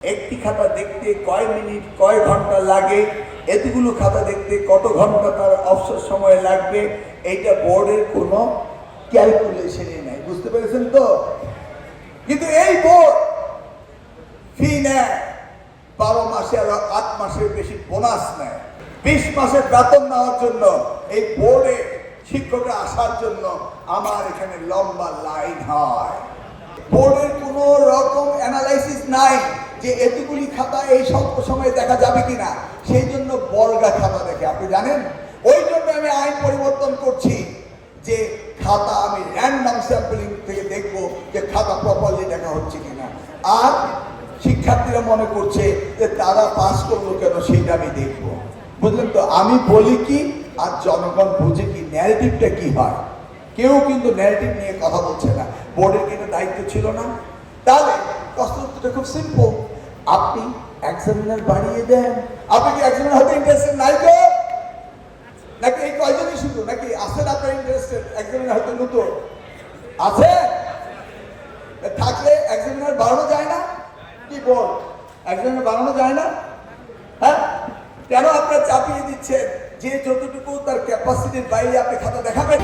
একটি খাতা দেখতে কয় মিনিট কয় ঘন্টা লাগে, এতগুলো খাতা দেখতে কত ঘন্টা তার অবসর সময় লাগবে, এইটা বোর্ডের কোনো ক্যালকুলেশনই নাই। বুঝতে পেরেছেন তো? কিন্তু এই বোর্ড ফি নেয় 12 মাসে আর 8 মাসের বেশি বোনাস নেয়। 20 মাসের বেতন নেওয়ার জন্য এই বোর্ডে শিক্ষকরা আসার জন্য আমার এখানে লম্বা লাইন হয়। বোর্ডের কোনো রকম অ্যানালাইসিস নাই যে এতগুলি খাতা এই স্বল্প সময়ে দেখা যাবে কিনা, সেই জন্য বর্গা খাতা দেখে। আপনি জানেন, ওই জন্য আমি আইন পরিবর্তন করছি যে খাতা আমি র্যান্ডম স্যাম্পলিং থেকে দেখব যে খাতা প্রপারলি দেখা হচ্ছে কিনা। আর শিক্ষার্থীরা মনে করছে যে তারা পাস করলো কেন, সেইটা আমি দেখব। বুঝলেন তো? আমি বলি কি আর জনগণ বুঝে কি, ন্যারেটিভটা কি হয়। কেউ কিন্তু ন্যারেটিভ নিয়ে কথা বলছে না। বোর্ডের কিন্তু দায়িত্ব ছিল না। তাহলে প্রশ্নটা খুব সিম্পল, আপনি এক্সামিনার বাড়িয়ে দেন। আপনি কি এক্সামিনার হতে ইন্টারেস্টেড নাই তো? নাকি এই কয়জনই শুধু, নাকি আছেন আপনার ইন্টারেস্টেড এক্সামিনার হতে? নতুন আছে থাকলে এক্সামিনার বাড়ানো যায় না? কি বল, এক্সামিনার বাড়ানো যায় না? হ্যাঁ, কেন আপনারা চাপিয়ে দিচ্ছেন যে যতটুকু তার ক্যাপাসিটির বাইরে আপনি খাতা দেখাবেন?